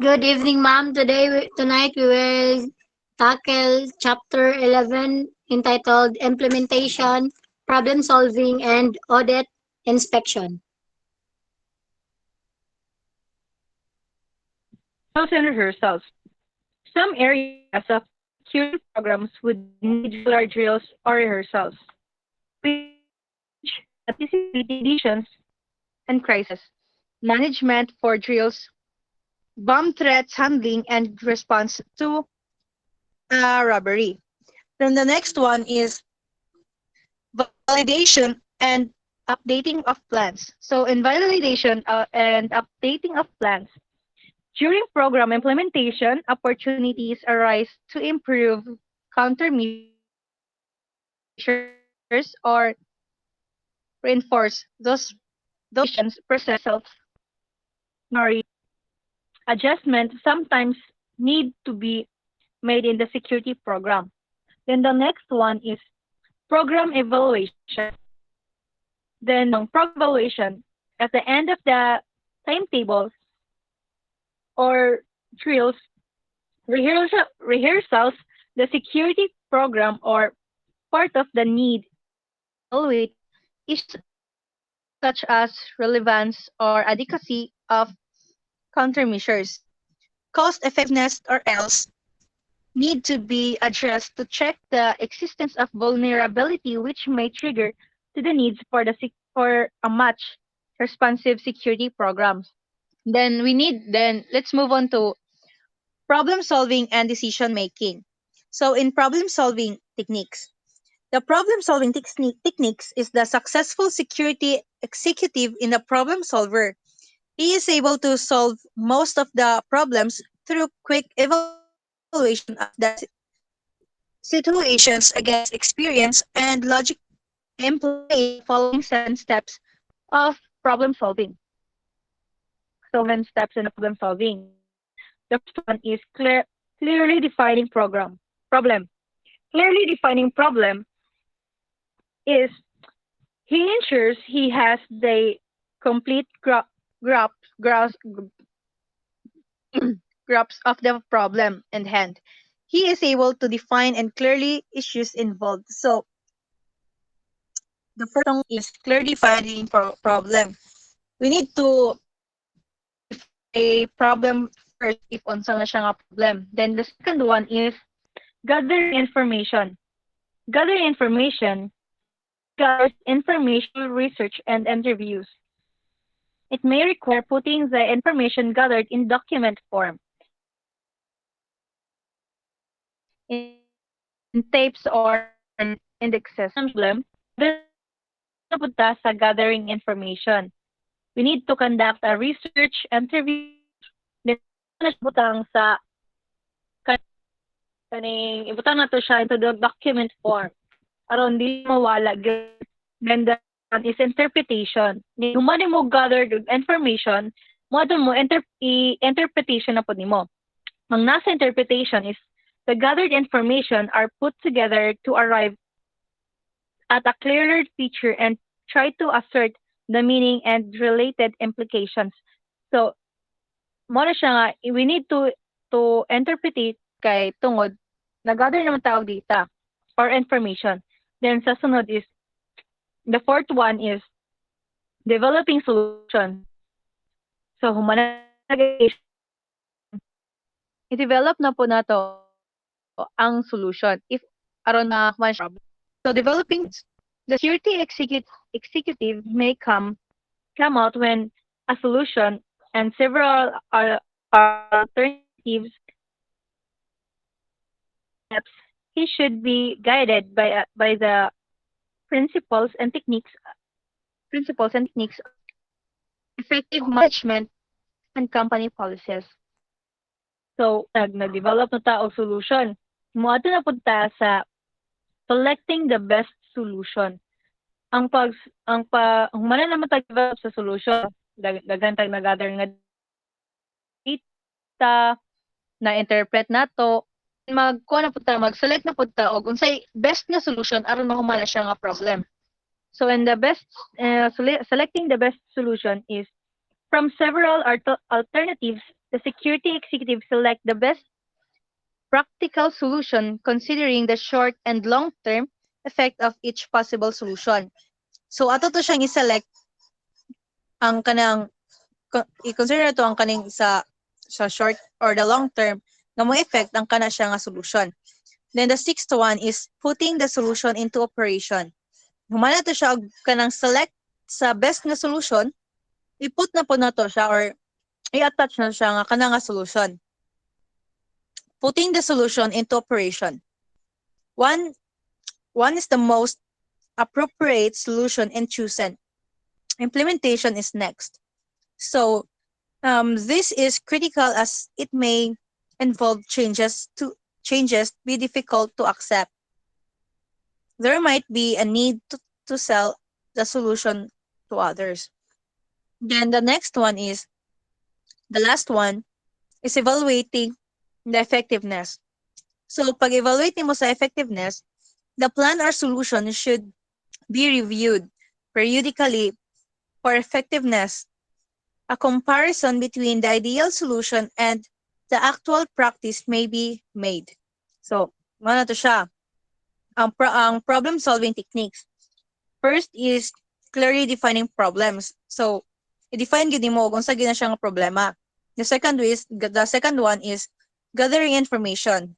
Good evening, ma'am. Tonight we will tackle chapter 11 entitled Implementation, Problem Solving, and Audit Inspection. Drills and rehearsals. Some areas of security programs would need regular drills or rehearsals, which anticipate conditions and crisis. Management for drills, bomb threats handling, and response to robbery. Then the next one is validation and updating of plans. So in validation and updating of plans, during program implementation, opportunities arise to improve countermeasures or reinforce those validations process self-knowledge. Adjustments sometimes need to be made in the security program. Then the next one is program evaluation. Then program evaluation at the end of the timetables or drills, rehearsals, the security program or part of the need evaluate issues such as relevance or adequacy of countermeasures, cost effectiveness, or else need to be addressed to check the existence of vulnerability which may trigger to the needs for for a much responsive security programs. Then let's move on to problem solving and decision making. So in problem solving techniques, the problem solving techniques is the successful security executive in the problem solver. He is able to solve most of the problems through quick evaluation of the situations against experience and logic employing the following 7 steps of problem solving. So 7 steps in problem solving. The first one is clearly defining problem. Clearly defining problem is he ensures he has the complete grasp, grasp, grasp of the problem in hand. He is able to define and clearly issues involved. So the first one is clear defining problem. We need to define a problem first if unsa na siya nga problem. Then the second one is gathering information. Gathering information, he gathers informational research and interviews. It may require putting the information gathered in document form, in tapes or indexes. Problem, napunta sa gathering information. We need to conduct a research, interview, then butang sa kaning ibutang na to siya into the document form. Aron di mawala. Then the one is interpretation. Human mo gathered information, mo interpretation na po nimo. Ang nasa interpretation is the gathered information are put together to arrive at a clearer picture and try to assert the meaning and related implications. So, mo na siya nga, we need to interpret it kay tungod nag-gather naman tao data or information. Then sa sunod is the fourth one is developing solution. So humana i-develop na po nato ang solution if aron na man siya problem. So developing the security executive may come out when a solution and several alternatives steps. He should be guided by the principles and techniques effective management and company policies. So nag-develop na ta og solution. Moadto na pud ta sa selecting the best solution. Ang mana naman tag-develop sa solution, daghan tag na-gather nga data, na-interpret nato, mag-select na pud ta og unsay best nga solution aron mahumala siya nga problem. So and the best selecting the best solution is from several alternatives The security executive select the best practical solution considering the short and long-term effect of each possible solution. So ato to siyang i-select ang kanang i-consider to ang kaning sa short or the long term nga mo effect ang kana siya nga solution. Then the sixth one is putting the solution into operation. Humana to siya og kanang select sa best nga solution, i-put na po na to siya or i-attach na siya nga kana nga solution. Putting the solution into operation. One is the most appropriate solution and chosen. Implementation is next. So this is critical as it may involve changes be difficult to accept. There might be a need to sell the solution to others. Then the next one is the last one is evaluating the effectiveness. So pag evaluate mo sa effectiveness, the plan or solution should be reviewed periodically for effectiveness. A comparison between the ideal solution and the actual practice may be made. So, ano to siya? Ang problem-solving techniques. First is clearly defining problems. So, i-define gid mo kung sa gina siya nga problema. The second one is gathering information.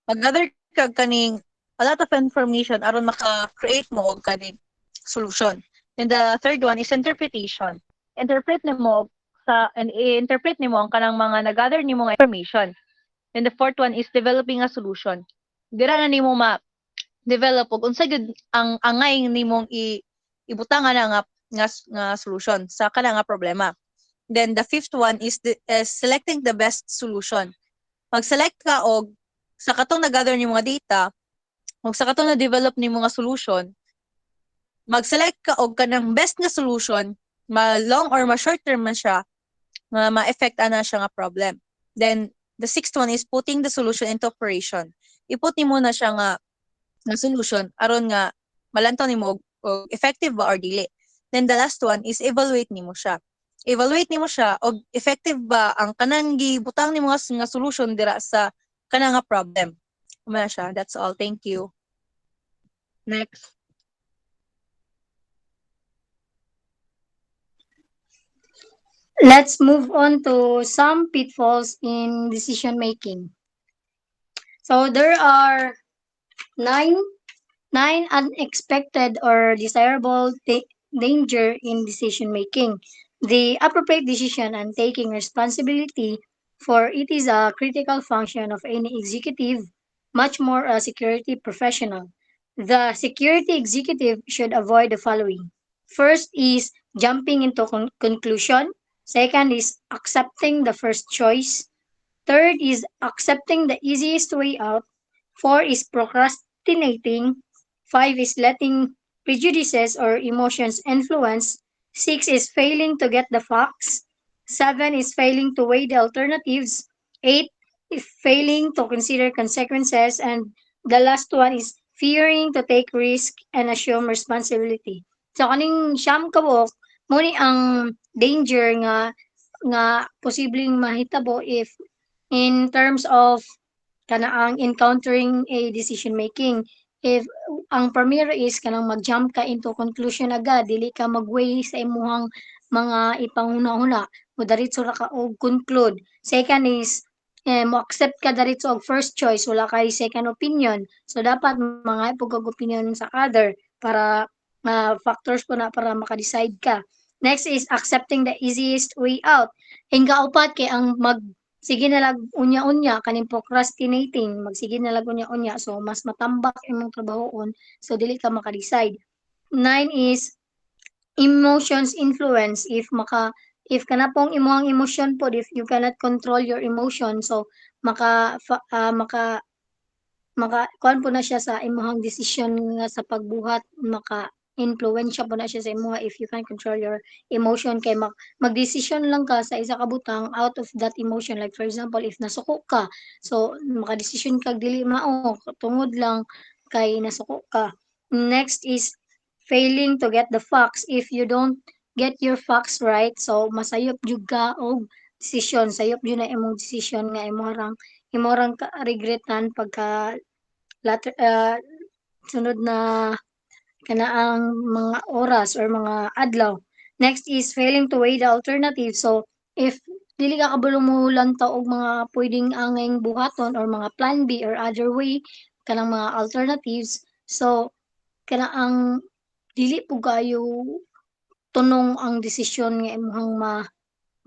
Mag-gather ka kaning a lot of information aron maka-create mo og kaning solution. And the third one is interpretation. I-interpret nimo ang kanang mga na-gather nimo nga information. And the fourth one is developing a solution. Dira na nimo ma-develop og unsa gyud ang angay nimong ibutangan nga solution sa kana nga problema. Then the fifth one is selecting the best solution. Mag-select ka og sa katong na-gather nimo nga data, og sa katong na-develop nimo nga solution, mag-select ka og kanang best nga solution, ma-long or ma-short term man siya, nga ma-effect ana siya nga problem. Then, the sixth one is putting the solution into operation. I-put nimo na siya nga solution aron nga malantaw nimo og effective ba or dili. Then, the last one is evaluate nimo siya. Evaluate nimo siya og effective ba ang kanang gibutang nimo nga solution dira sa kanang nga problem. Kumana siya. That's all. Thank you. Next. Let's move on to some pitfalls in decision making. So there are nine unexpected or desirable danger in decision making. The appropriate decision and taking responsibility for it is a critical function of any executive, much more a security professional. The security executive should avoid the following. First is jumping into conclusion. Second is accepting the first choice. Third is accepting the easiest way out. Four is procrastinating. Five is letting prejudices or emotions influence. Six is failing to get the facts. Seven is failing to weigh the alternatives. Eight is failing to consider consequences. And the last one is fearing to take risk and assume responsibility. So kaning siyam kabok, mo ni ang danger nga posibleng mahitabo if in terms of kanaang encountering a decision making. If ang primero is kanang mag-jump ka into conclusion agad, dili ka mag-weigh sa imuhang mga ipanguna-una, mo diretso ra ka og conclude. Second is mo accept ka diretso og first choice, wala kay second opinion. So dapat mga ipog opinion sa other para factors po na para maka-decide ka. Next is accepting the easiest way out. Hingga-upat kay ang sige na lag unya-unya kaning procrastinating, magsige na lag unya-unya so mas matambak imong trabahoon so dili ka maka-decide. Nine is emotions influence. If kana pong imong emotion po, if you cannot control your emotion, so maka kuan po na siya sa imong decision nga sa pagbuhat, maka influensya po na siya sa imo if you can control your emotion kay magdesisyon lang ka sa isa ka butang out of that emotion. Like for example, if nasuko ka, so makadesisyon ka dili mao tungod lang kay nasuko ka. Next is failing to get the facts. If you don't get your facts right, so masayop jud ka og desisyon sayop yun na imong desisyon nga imo rang ka regretan pagka later, sunod na kanaang mga oras or mga adlaw. Next is failing to weigh the alternative. So, if dili ka kabalo mo lantaw og mga pwedeng angayng buhaton or mga plan B or other way kanang mga alternatives, so kanaang dili po kayo tunong ang desisyon nga imong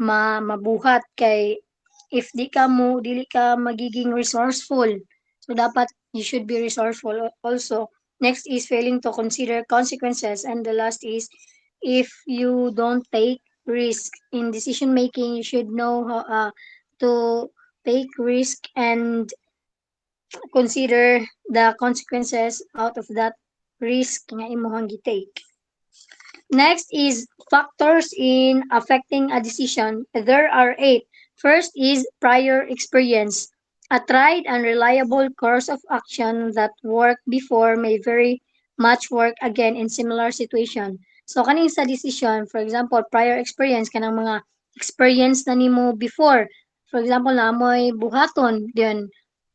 mabuhat kay if dili ka magiging resourceful. So dapat you should be resourceful also. Next is failing to consider consequences, and the last is if you don't take risk in decision making, you should know how to take risk and consider the consequences out of that risk nga imong gi-take. Next is factors in affecting a decision. There are eight. First is prior experience. A tried and reliable course of action that worked before may very much work again in similar situation. So kaning sa decision, for example, prior experience kanang mga experience na nimo before. For example, na amoy buhaton, then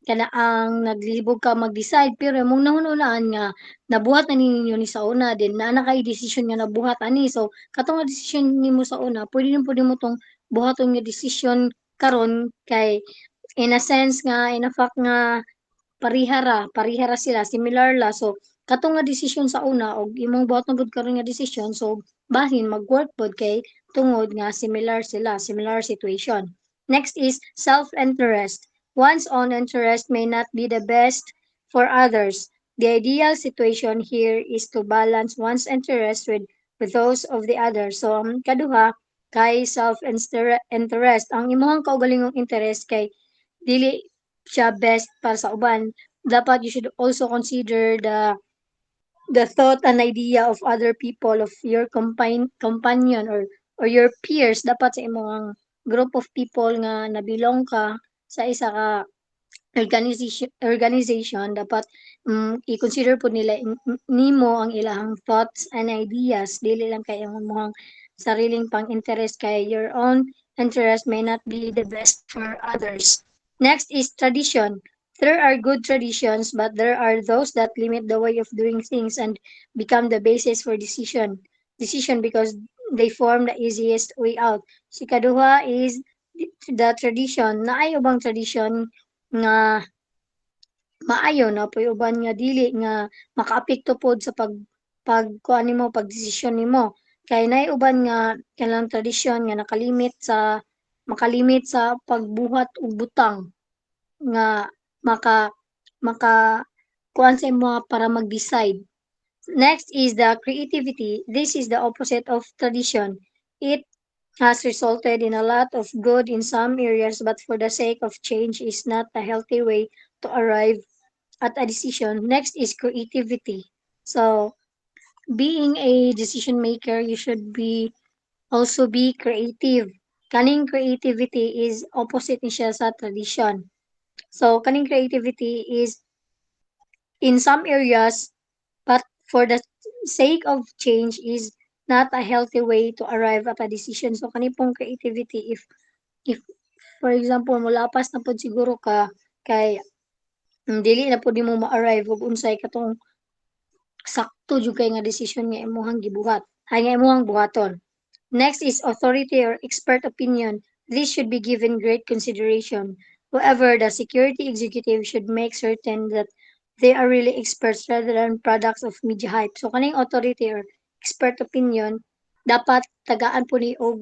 kana ang naglibog ka mag-decide pero imong nahununaan nga nabuhat na ninyo ni sa una din na kay decision nga nabuhat ani so katong nga decision nimo sa una pwede mo tong buhaton nga decision karon kay in a sense nga in a fact nga parihara sila similar la so katong nga decision sa una og imong buhaton gud karon nga decision so bahin mag-work pod kay tungod nga similar sila similar situation. Next is self-interest. One's own interest may not be the best for others. The ideal situation here is to balance one's interest with those of the other. So, ang kaduha, kay self-interest. Ang imuhang kaugalingong interest kay dili siya best para sa uban. Dapat you should also consider the thought and idea of other people, of your companion or your peers. Dapat sa imong group of people nga nabilong ka sa isa ka organization dapat i-consider po nila nimo ang ilang thoughts and ideas dili lang kay ang imong sariling pang-interest kay your own interest may not be the best for others. Next is tradition. There are good traditions, but there are those that limit the way of doing things and become the basis for decision because they form the easiest way out. Si kaduha is the tradition. Naayo bang tradition nga maayo na puy uban nga dili nga makaapekto pod sa kuan nimo pagdesisyon nimo kay nay uban nga kanang tradisyon nga makalimit sa pagbuhat og butang nga maka maka kuan sa imo para mag-decide. Next is the creativity. This is the opposite of tradition. It has resulted in a lot of good in some areas, but for the sake of change is not a healthy way to arrive at a decision. Next is creativity. So, being a decision maker, you should be also be creative. Kaning creativity is opposite ni siya sa tradition. So, kaning creativity is in some areas, but for the sake of change is not a healthy way to arrive at a decision. So, kanipong creativity, if for example, mulapas na pod siguro ka, kay dili na pod nimo ma-arrive ug unsay katong sakto jud kay nga desisyon nga imong gibuhat ay nga imong buhaton. Next is authority or expert opinion. This should be given great consideration. However, the security executive should make certain that they are really experts rather than products of media hype. So kaning authority or expert opinion dapat tagaan po ni og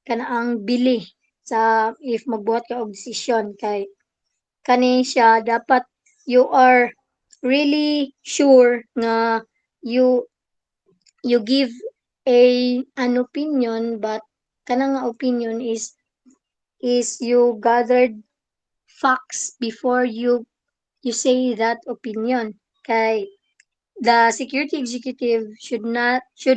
kanaang bili sa if magbuhat ka og desisyon kay kani siya dapat you are really sure nga you you give an opinion but kanang nga opinion is you gathered facts before you say that opinion kay the security executive should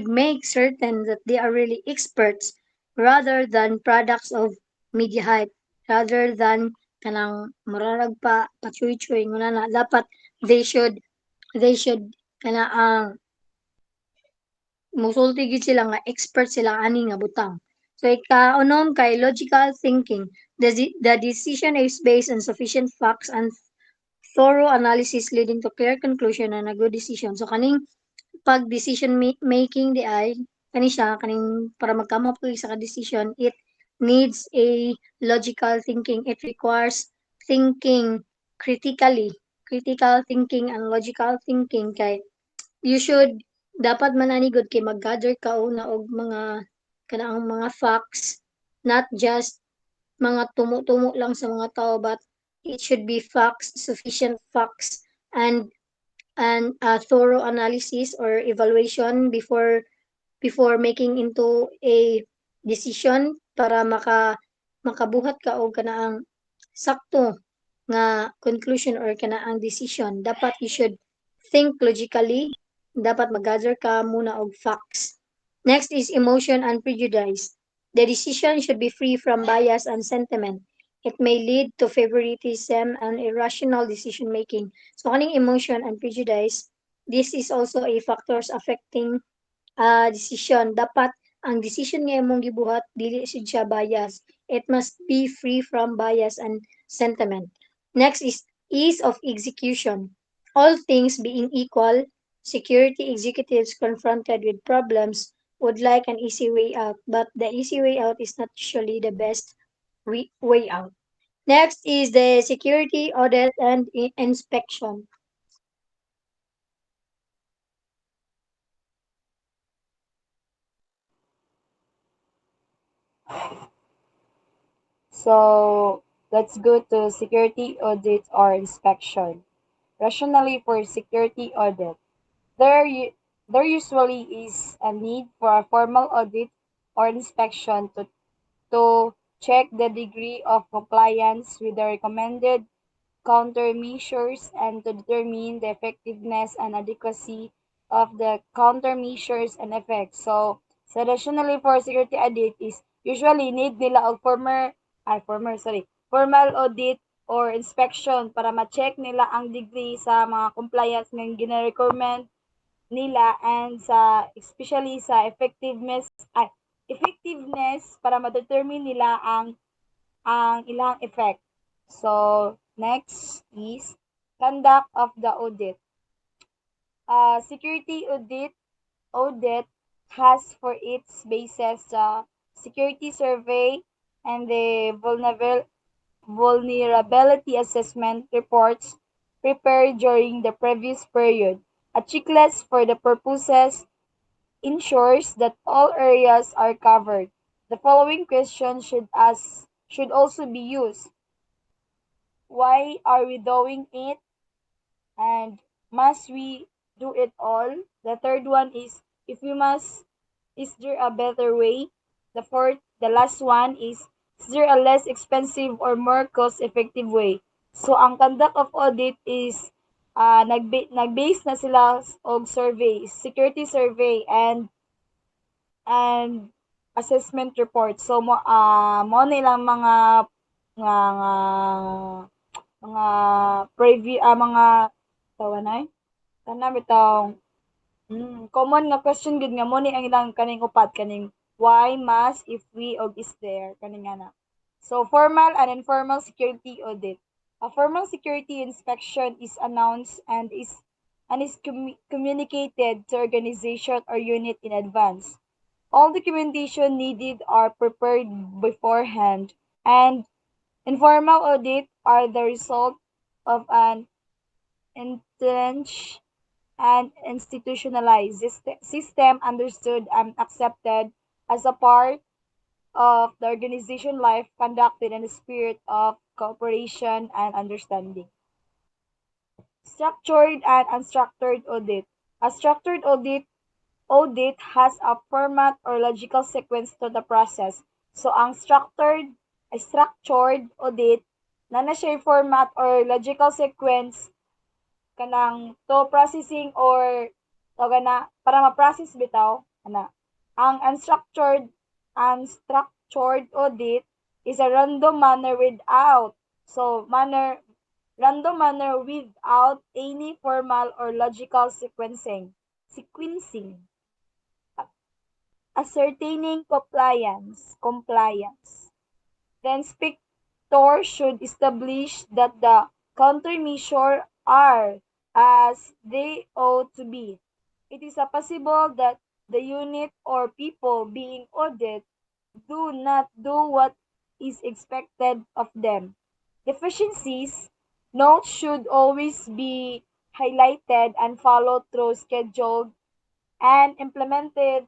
make certain that they are really experts rather than products of media hype rather than kanang mararag pa pachuy-chuy nguna na dapat they should they should kana ang musulti gid sila nga expert sila ani nga butang. So ikaunom kay logical thinking. The decision is based on sufficient facts and thorough analysis leading to clear conclusion and a good decision. So kaning pag decision making di ay kani siya kaning para mag-come up to isa ka decision, it needs a logical thinking. It requires thinking critically, critical thinking and logical thinking kay you should dapat mananigod kay mag-gather ka una og mga kanaang mga facts, not just mga tumo-tumo lang sa mga tao, but it should be facts, sufficient facts, and thorough analysis or evaluation before making into a decision para makabuhat ka og kanaang sakto nga conclusion or kanaang decision. Dapat you should think logically, dapat mag-gather ka muna og facts. Next is emotion and prejudice. The decision should be free from bias and sentiment. It may lead to favoritism and irrational decision making. So kaning emotion and prejudice, this is also a factors affecting decision. Dapat ang decision nga imong gibuhat dili siya bias. It must be free from bias and sentiment. Next is ease of execution. All things being equal, security executives confronted with problems would like an easy way out, but the easy way out is not usually the best way out. Next is the security audit and inspection. So let's go to security audit or inspection. Rationally for security audit, there, there usually is a need for a formal audit or inspection to check the degree of compliance with the recommended countermeasures and to determine the effectiveness and adequacy of the countermeasures and effects. So, traditionally for security audit is usually need nila og formal audit or inspection para ma-check nila ang degree sa mga compliance ng gina-recommend nila and sa especially sa effectiveness para ma-determine nila ang ilang effect. So, next is conduct of the audit. Security audit has for its basis the security survey and the vulnerability assessment reports prepared during the previous period. A checklist for the purposes ensures that all areas are covered. The following questions should also be used. Why are we doing it? And must we do it all? The third one is is there a better way? The last one is there a less expensive or more cost-effective way? So ang conduct of audit is nag-base na sila og survey, security survey and assessment report. So mo nilang mga mga tawanay kana bitaw common nga question gud nga mo ni ang ilang kaning upat kaning why, must, if we, og is there kaning ana. So formal and informal security audit. A formal security inspection is announced and is communicated to organization or unit in advance. All documentation needed are prepared beforehand, and informal audit are the result of an entrenched and institutionalized system understood and accepted as a part of the organization life conducted in a spirit of cooperation and understanding. Structured and unstructured audit. A structured audit has a format or logical sequence to the process. So ang structured audit na siya format or logical sequence kanang to processing or tawag na para ma-process bitaw ana. Ang unstructured audit is a random manner without any formal or logical sequencing. ascertaining compliance. The inspector should establish that the countermeasures are as they ought to be. It is possible that the unit or people being audited do not do what is expected of them. Deficiencies, notes should always be highlighted and followed through scheduled and implemented.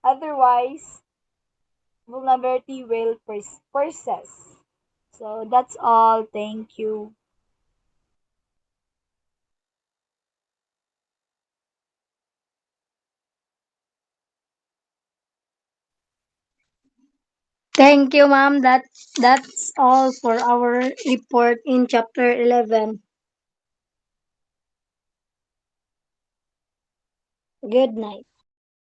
Otherwise, vulnerability will persist. So that's all. Thank you. Thank you, ma'am. That's all for our report in chapter 11. Good night.